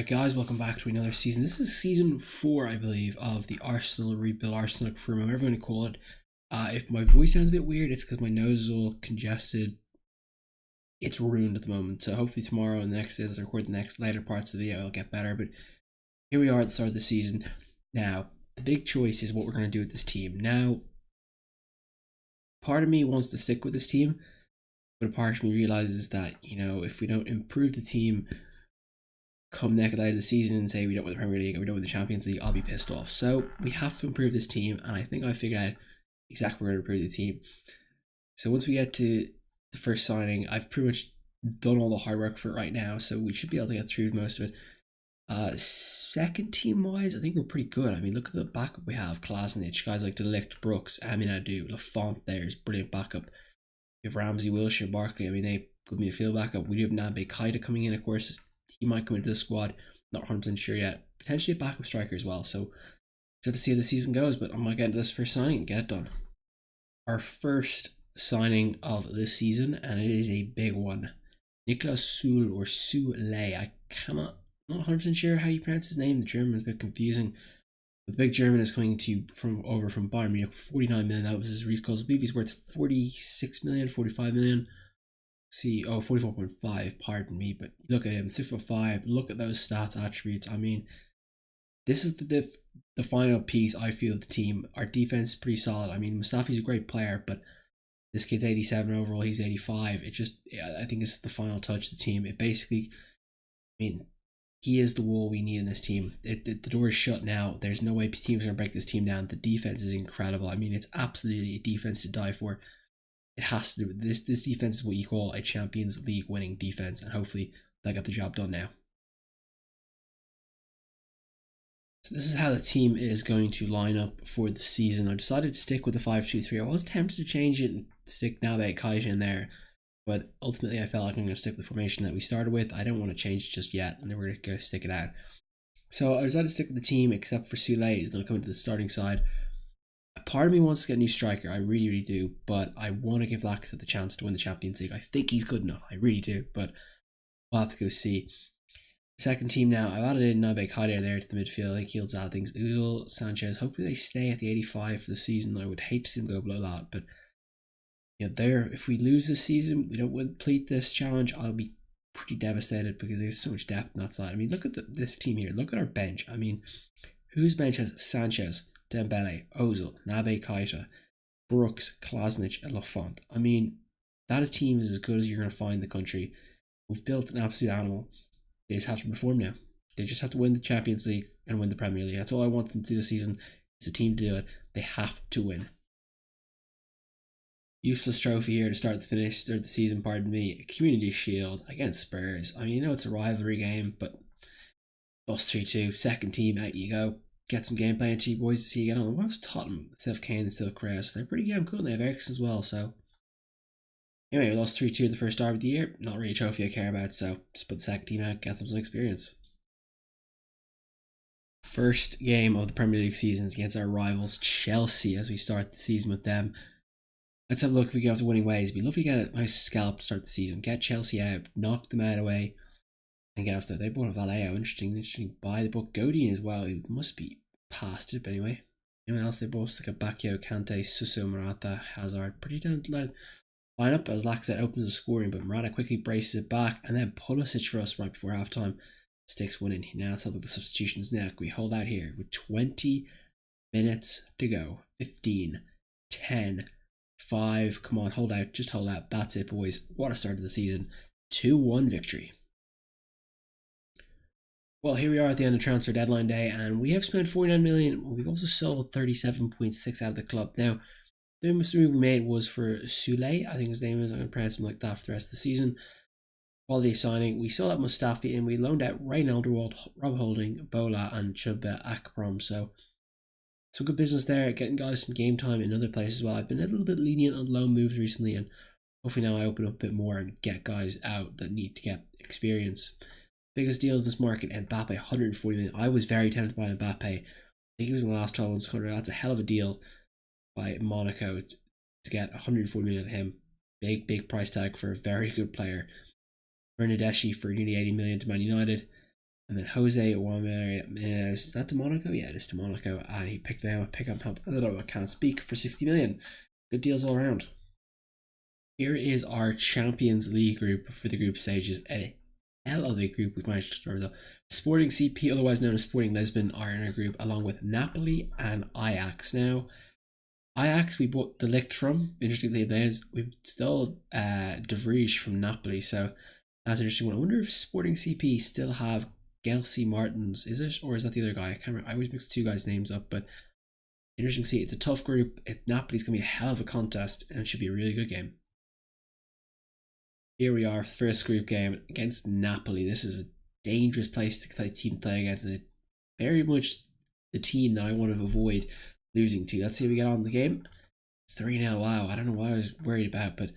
Alright guys, welcome back to another season. This is season 4, I believe, of the Arsenal rebuild, Arsenal crew, whatever you want to call it. If my voice sounds a bit weird, it's because my nose is all congested. It's ruined at the moment, so hopefully tomorrow and the next day as I record the next later parts of the video, it'll get better. But here we are at the start of the season. Now, the big choice is what we're going to do with this team. Now, part of me wants to stick with this team, but a part of me realizes that, if we don't improve the team come next day of the season and say we don't win the Premier League or we don't win the Champions League, I'll be pissed off. So we have to improve this team, and I think I figured out exactly where to improve the team. So once we get to the first signing, I've pretty much done all the hard work for it right now, so we should be able to get through most of it. Second team wise, I think we're pretty good. I mean, look at the backup we have: Klasnic, guys like Delict, Brooks, Aminadu, Lafont. There's brilliant backup. We have Ramsey, Wilshere, Barkley. I mean, they good midfield backup. We do have Nabe Keita coming in, of course. He might come into the squad, not 100% sure yet. Potentially a backup striker as well. So good to see how the season goes, but I'm going to get into this first signing and get it done. Our first signing of this season, and it is a big one. Niklas Süle or Süle. I'm not 100% sure how you pronounce his name. The German is a bit confusing. The big German is coming to from Bayern Munich for 49 million. That was his release cost. I believe he's worth 46 million, 45 million. 44.5, pardon me, but look at him, 6'5". Look at those stats attributes. I mean, this is the final piece, I feel, of the team. Our defense is pretty solid. I mean, Mustafi's a great player, but this kid's 87 overall, he's 85. I think it's the final touch of the team. It basically, he is the wall we need in this team. The door is shut now. There's no way teams are going to break this team down. The defense is incredible. I mean, it's absolutely a defense to die for. It has to do with this. This defense is what you call a Champions League winning defense, and hopefully they got the job done now. So this is how the team is going to line up for the season. I decided to stick with the 5-2-3. I was tempted to change it and stick Nabe Keita in there, but ultimately I felt like I'm going to stick with the formation that we started with. I don't want to change it just yet, and then we're going to go stick it out. So I decided to stick with the team, except for Süle. He's going to come into the starting side. Part of me wants to get a new striker, I really do, but I want to give Lacazette the chance to win the Champions League. I think he's good enough, I really do, but we'll have to go see. Second team now, I've added in Nabe Keita there to the midfield. I think he'll add things. Ozil, Sanchez, hopefully they stay at the 85 for the season. I would hate to see them go below that, but if we lose this season, we don't complete this challenge, I'll be pretty devastated because there's so much depth on that side. I mean, look at this team here, look at our bench. I mean, whose bench has Sanchez, Dembele, Ozil, Nabe Keita, Brooks, Klasnic, and Lafont? I mean, that team is as good as you're going to find in the country. We've built an absolute animal. They just have to perform now. They just have to win the Champions League and win the Premier League. That's all I want them to do this season. It's a team to do it. They have to win. Useless trophy here to start the season, pardon me. A Community Shield against Spurs. I mean, it's a rivalry game, but lost 3-2. Second team, out you go. Get some gameplay into you boys to see you get on. What was Tottenham? Instead of Kane and still Chris. They're pretty damn cool. They have Ericsson as well, so. Anyway, we lost 3-2 the first derby of the year. Not really a trophy I care about, so just put the second team out, get them some experience. First game of the Premier League season is against our rivals Chelsea as we start the season with them. Let's have a look if we get off to winning ways. It'd be lovely to get a nice scalp to start the season. Get Chelsea out, knock them out away, and get off there. They bought a Vallejo. Interesting buy. They bought Godin as well, who must be past it, but anyway. Anyone else they bought? Like a Bakio, Kante, Suso, Morata, Hazard. Pretty down line up as Lacazette opens the scoring, but Morata quickly braces it back, and then Pulisic for us right before halftime. Sticks winning. Now let's have a look at the substitutions now. We hold out here with 20 minutes to go. 15, 10, 5. Come on, hold out. Just hold out. That's it, boys. What a start to the season. 2-1 victory. Well, here we are at the end of transfer deadline day, and we have spent 49 million. We've also sold 37.6 out of the club. Now, the move we made was for Süle, I think his name is. I'm going to pronounce him like that for the rest of the season. Quality signing. We saw that Mustafi, and we loaned out Ryan Alderweireld, Rob Holding, Bola, and Chuba Akprom. So, some good business there, getting guys some game time in other places as well. I've been a little bit lenient on loan moves recently, and hopefully now I open up a bit more and get guys out that need to get experience. Biggest deals this market, Mbappe, 140 million. I was very tempted by Mbappe. I think he was in the last 12 months. That's a hell of a deal by Monaco to get 140 million of him. Big price tag for a very good player. Bernadeschi for nearly 80 million to Man United. And then Jose Jimenez, is that to Monaco? Yeah, it is to Monaco. And he picked them up, I can't speak, for 60 million. Good deals all around. Here is our Champions League group for the group stages. A hell of a group we've managed to throw though. Sporting CP, otherwise known as Sporting Lisbon, are in our group, along with Napoli and Ajax. Now, Ajax, we bought De Ligt from. Interestingly, we've still De Vrij from Napoli, so that's an interesting one. I wonder if Sporting CP still have Gelsey Martins. Is it, or is that the other guy? I can't remember. I always mix two guys' names up, but interesting to see. It's a tough group. Napoli's gonna be a hell of a contest, and it should be a really good game. Here we are, first group game against Napoli. This is a dangerous place to play against, and it very much the team that I want to avoid losing to. Let's see if we get on the game. 3-0. Wow, I don't know what I was worried about, but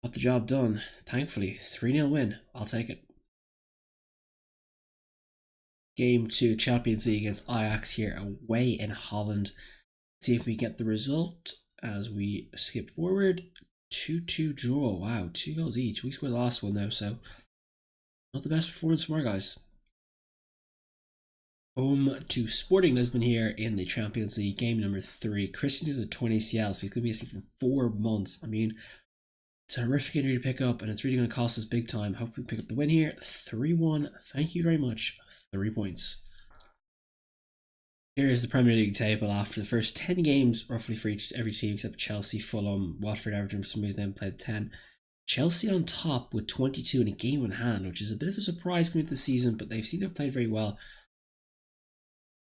got the job done. Thankfully, 3-0 win. I'll take it. Game 2, Champions League against Ajax here away in Holland. Let's see if we get the result as we skip forward. 2-2 draw. Wow, 2 goals each. We scored the last one though, so not the best performance from our guys. Home to Sporting Lisbon here in the Champions League, game number 3. Christensen's a 20 ACL, so he's going to be missing for 4 months. I mean, it's a horrific injury to pick up, and it's really going to cost us big time. Hopefully we pick up the win here. 3-1. Thank you very much. 3 points. Here is the Premier League table after the first 10 games, roughly for every team except Chelsea, Fulham, Watford, Everton. For some reason, they haven't played 10. Chelsea on top with 22 in a game in hand, which is a bit of a surprise coming into the season, but they seem to have played very well.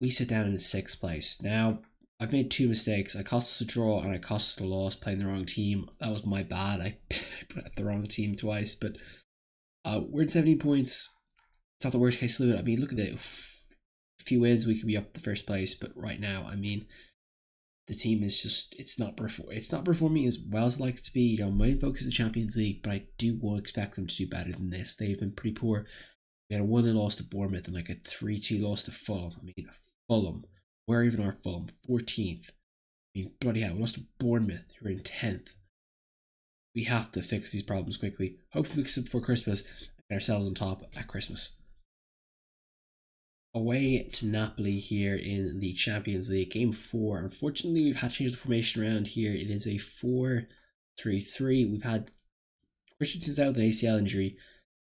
We sit down in the 6th place. Now, I've made 2 mistakes. I cost us a draw and I cost us a loss playing the wrong team. That was my bad. I put the wrong team twice, but we're at 17 points. It's not the worst case scenario. I mean, look at it. A few wins, we could be up the 1st place, but right now, I mean, the team is just, it's not performing as well as I'd like it to be. You know, my focus is the Champions League, but I do expect them to do better than this. They've been pretty poor. We had a 1-0 loss to Bournemouth and like a 3-2 loss to Fulham. I mean, Fulham. Where even are Fulham? 14th. I mean, bloody hell. We lost to Bournemouth, who are in 10th. We have to fix these problems quickly. Hopefully fix it before Christmas and get ourselves on top at Christmas. Away to Napoli here in the Champions League, game 4. Unfortunately, we've had to change the formation around here. It is a 4-3-3. We've had Christensen's out with an ACL injury,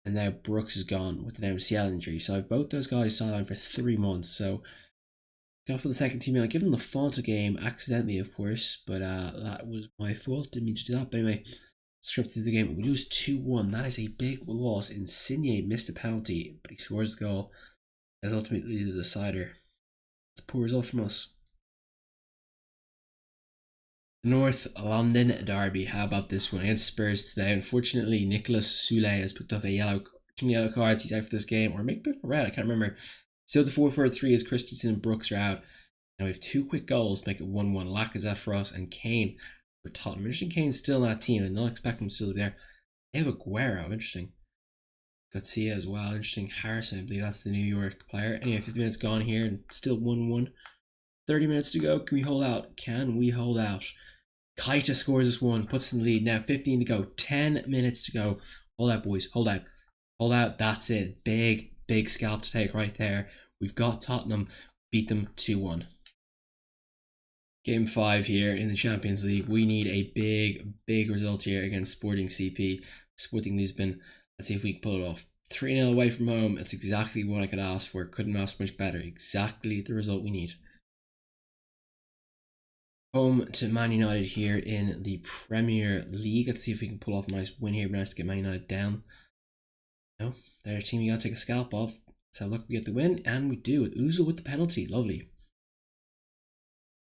and now Brooks is gone with an MCL injury. So I have both those guys sidelined for 3 months. So got for the second team. I give them the Fonta game accidentally, of course, but that was my fault. Didn't mean to do that. But anyway, scripted the game. We lose 2-1. That is a big loss. Insigne missed a penalty, but he scores the goal. That's ultimately the decider. It's a poor result from us. North London derby. How about this one against Spurs today? Unfortunately, Nicolas Soulé has picked up a yellow cards. He's out for this game, or maybe a red. I can't remember. Still, the 4-4-3 is Christensen and Brooks are out. Now we have 2 quick goals to make it 1-1. Lacazette for us and Kane for Tottenham. Interesting, Kane's still in that team. and not expect him to still be there. They have Aguero. Interesting. Garcia as well. Interesting. Harrison, I believe that's the New York player. Anyway, 50 minutes gone here and still 1-1. 30 minutes to go. Can we hold out? Can we hold out? Kaita scores this one, puts in the lead. Now 15 to go. 10 minutes to go. Hold out, boys. Hold out. Hold out. That's it. Big scalp to take right there. We've got Tottenham. Beat them 2-1. Game 5 here in the Champions League. We need a big result here against Sporting CP. Sporting Lisbon. Let's see if we can pull it off. 3-0 away from home. It's exactly what I could ask for. Couldn't ask much better. Exactly the result we need. Home to Man United here in the Premier League. Let's see if we can pull off a nice win here. Nice to get Man United down. No, they're a team you gotta take a scalp of. So look, we get the win, and we do. Ozil with the penalty. Lovely.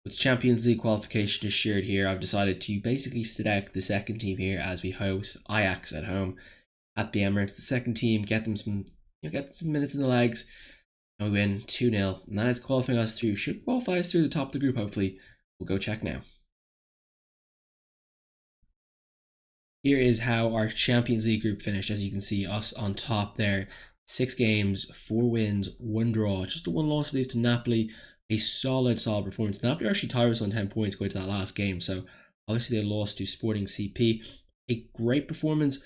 With Champions League qualification assured here, I've decided to basically sit out the second team here as we host Ajax at home at the Emirates. The second team, get some minutes in the legs, and we win 2-0. And that is qualifying us through. Should qualify us through the top of the group, hopefully. We'll go check now. Here is how our Champions League group finished. As you can see, us on top there. 6 games, 4 wins, 1 draw. Just the 1 loss, I believe, to Napoli. A solid performance. Napoli actually tied us on 10 points going to that last game. So obviously they lost to Sporting CP. A great performance.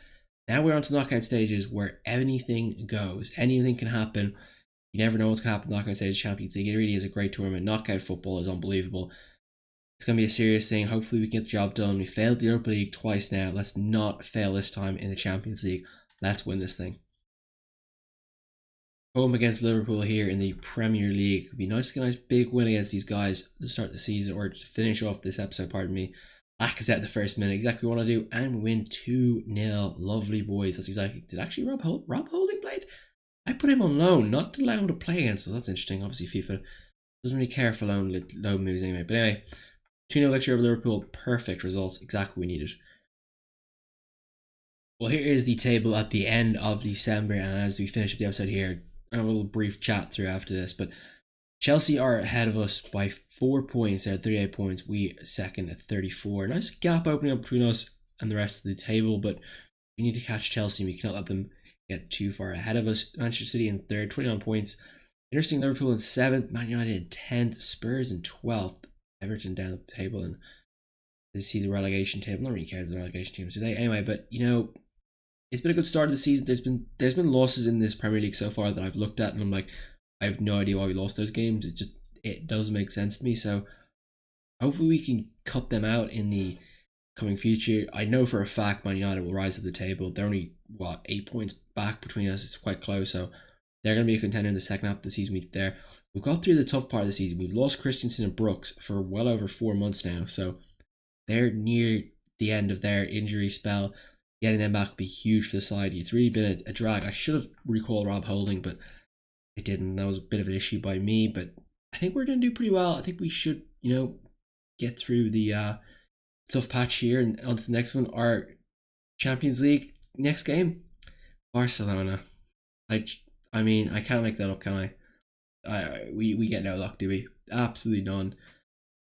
Now we're on to knockout stages where anything goes. Anything can happen. You never know what's going to happen in the knockout stage of Champions League. It really is a great tournament. Knockout football is unbelievable. It's going to be a serious thing. Hopefully we can get the job done. We failed the Europa League twice now. Let's not fail this time in the Champions League. Let's win this thing. Home against Liverpool here in the Premier League. It'd be nice to get a nice big win against these guys to start the season, or to finish off this episode, pardon me. Lacazette the first minute, exactly what I want to do, and we win 2-0. Lovely boys. That's exactly. Did actually Rob Holding played? I put him on loan, not to allow him to play against us. That's interesting. Obviously, FIFA doesn't really care for loan moves anyway. But anyway, 2-0 victory over Liverpool. Perfect results. Exactly what we needed. Well, here is the table at the end of December, and as we finish up the episode here, I have a little brief chat through after this, but Chelsea are ahead of us by 4 points. They're at 38 points. We second at 34. Nice gap opening up between us and the rest of the table, but we need to catch Chelsea. We cannot let them get too far ahead of us. Manchester City in third, 29 points. Interesting, Liverpool in 7th, Man United in 10th, Spurs in 12th, Everton down the table, and you see the relegation table. Not really care about the relegation teams today. Anyway, but it's been a good start of the season. There's been losses in this Premier League so far that I've looked at and I'm like, I have no idea why we lost those games. It doesn't make sense to me. So hopefully we can cut them out in the coming future. I know for a fact Man United will rise to the table. They're only 8 points back between us. It's quite close. So they're going to be a contender in the second half of the season. We've got through the tough part of the season. We've lost Christensen and Brooks for well over 4 months now. So they're near the end of their injury spell. Getting them back would be huge for the side. It's really been a drag. I should have recalled Rob Holding, but I didn't. That was a bit of an issue by me, but I think we're going to do pretty well. I think we should, get through the tough patch here and on to the next one. Our Champions League next game, Barcelona. I mean, I can't make that up, can I? We get no luck, do we? Absolutely none.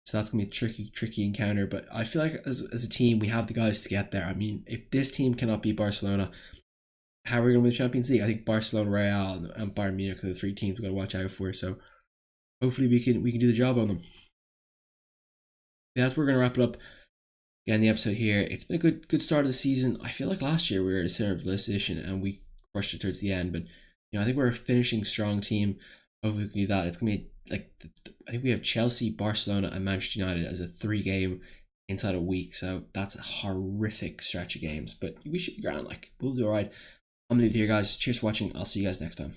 So that's going to be a tricky encounter. But I feel like as a team, we have the guys to get there. I mean, if this team cannot beat Barcelona, how are we going to win the Champions League? I think Barcelona, Real, and Bayern Munich are the 3 teams we've got to watch out for. So hopefully we can do the job on them. Yeah, that's where we're going to wrap it up. Again, the episode here. It's been a good start of the season. I feel like last year we were at a similar position and we crushed it towards the end. But I think we're a finishing strong team. Hopefully we can do that. It's going to be I think we have Chelsea, Barcelona, and Manchester United as a 3-game inside a week. So that's a horrific stretch of games. But we should be grand. We'll do alright. I'm going to leave it here, guys. Cheers for watching. I'll see you guys next time.